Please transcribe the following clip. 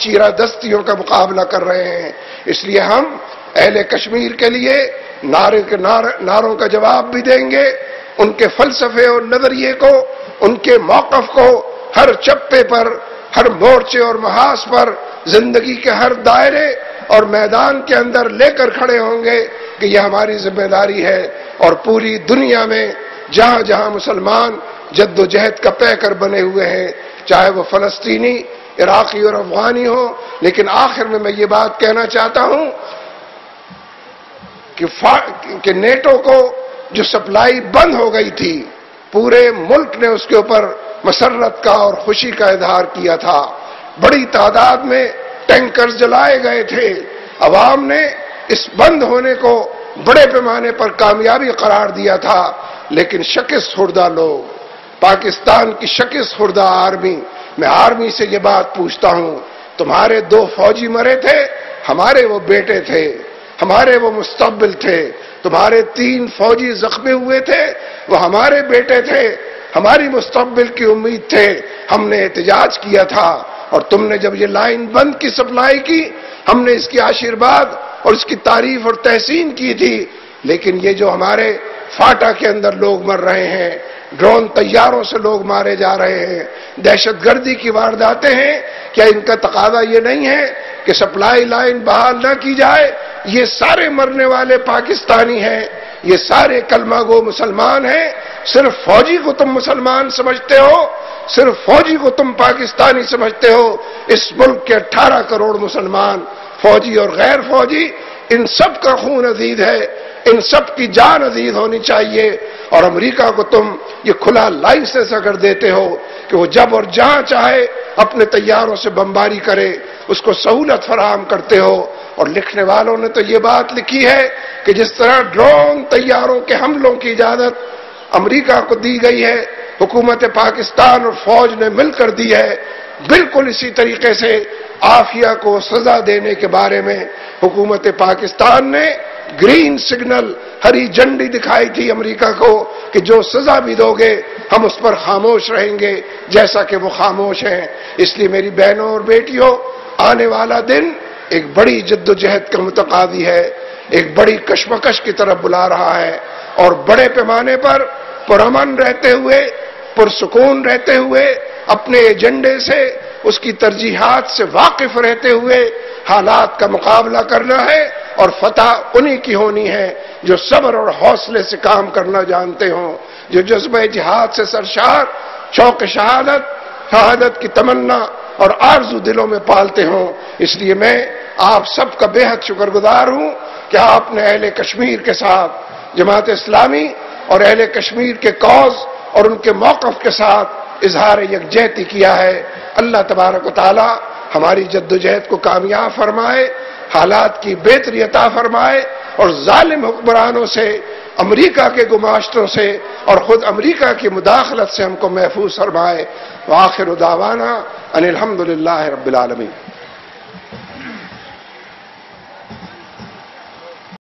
چیرہ دستیوں کا مقابلہ کر رہے ہیں۔ اس لیے ہم اہل کشمیر کے لیے نعروں کا جواب بھی دیں گے، ان کے فلسفے اور نظریے کو، ان کے موقف کو ہر چپے پر، ہر مورچے اور محاذ پر، زندگی کے ہر دائرے اور میدان کے اندر لے کر کھڑے ہوں گے کہ یہ ہماری ذمہ داری ہے۔ اور پوری دنیا میں جہاں جہاں مسلمان جد و جہد کا پیکر بنے ہوئے ہیں، چاہے وہ فلسطینی، عراقی اور افغانی ہو، لیکن آخر میں یہ بات کہنا چاہتا ہوں کہ نیٹو کو جو سپلائی بند ہو گئی تھی، پورے ملک نے اس کے اوپر مسرت کا اور خوشی کا اظہار کیا تھا۔ بڑی تعداد میں ٹینکرز جلائے گئے تھے۔ عوام نے اس بند ہونے کو بڑے پیمانے پر کامیابی قرار دیا تھا، لیکن شکست خوردہ لوگ، پاکستان کی شکست خوردہ آرمی، میں آرمی سے یہ بات پوچھتا ہوں، تمہارے 2 فوجی مرے تھے، ہمارے وہ بیٹے تھے، ہمارے وہ مستقبل تھے۔ تمہارے 3 فوجی زخمی ہوئے تھے، وہ ہمارے بیٹے تھے، ہماری مستقبل کی امید تھے۔ ہم نے احتجاج کیا تھا، اور تم نے جب یہ لائن بند کی سپلائی کی، ہم نے اس کی آشیرواد اور اس کی تعریف اور تحسین کی تھی۔ لیکن یہ جو ہمارے فاٹا کے اندر لوگ مر رہے ہیں، ڈرون طیاروں سے لوگ مارے جا رہے ہیں، دہشت گردی کی وارداتیں ہیں، کیا ان کا تقاضا یہ نہیں ہے کہ سپلائی لائن بحال نہ کی جائے؟ یہ سارے مرنے والے پاکستانی ہیں، یہ سارے کلمہ گو مسلمان ہیں۔ صرف فوجی کو تم مسلمان سمجھتے ہو، صرف فوجی کو تم پاکستانی سمجھتے ہو۔ اس ملک کے 18 کروڑ مسلمان، فوجی اور غیر فوجی، ان سب کا خون عزیز ہے، ان سب کی جان عزیز ہونی چاہیے۔ اور امریکہ کو تم یہ کھلا لائسنس اگر دیتے ہو کہ وہ جب اور جہاں چاہے اپنے طیاروں سے بمباری کرے، اس کو سہولت فراہم کرتے ہو۔ اور لکھنے والوں نے تو یہ بات لکھی ہے کہ جس طرح ڈرون طیاروں کے حملوں کی اجازت امریکہ کو دی گئی ہے، حکومت پاکستان اور فوج نے مل کر دی ہے، بالکل اسی طریقے سے عافیہ کو سزا دینے کے بارے میں حکومت پاکستان نے گرین سگنل، ہری جھنڈی دکھائی تھی امریکہ کو کہ جو سزا بھی دو گے ہم اس پر خاموش رہیں گے، جیسا کہ وہ خاموش ہیں۔ اس لیے میری بہنوں اور بیٹیوں، آنے والا دن ایک بڑی جد و جہد کا متقاضی ہے، ایک بڑی کشمکش کی طرف بلا رہا ہے، اور بڑے پیمانے پر پرامن رہتے ہوئے، پرسکون رہتے ہوئے، اپنے ایجنڈے سے، اس کی ترجیحات سے واقف رہتے ہوئے حالات کا مقابلہ کرنا ہے، اور فتح انہی کی ہونی ہے جو صبر اور حوصلے سے کام کرنا جانتے ہوں، جو جذبہ جہاد سے سرشار، شوق شہادت کی تمنا اور آرزو دلوں میں پالتے ہوں۔ اس لیے میں آپ سب کا بے حد شکر گزار ہوں کہ آپ نے اہل کشمیر کے ساتھ، جماعت اسلامی اور اہل کشمیر کے کاز اور ان کے موقف کے ساتھ اظہار یکجہتی کیا ہے۔ اللہ تبارک و تعالی ہماری جد و جہد کو کامیاب فرمائے، حالات کی بہتری عطا فرمائے، اور ظالم حکمرانوں سے، امریکہ کے گماشتوں سے اور خود امریکہ کی مداخلت سے ہم کو محفوظ فرمائے۔ وآخر دعوانا ان الحمدللہ رب العالمین۔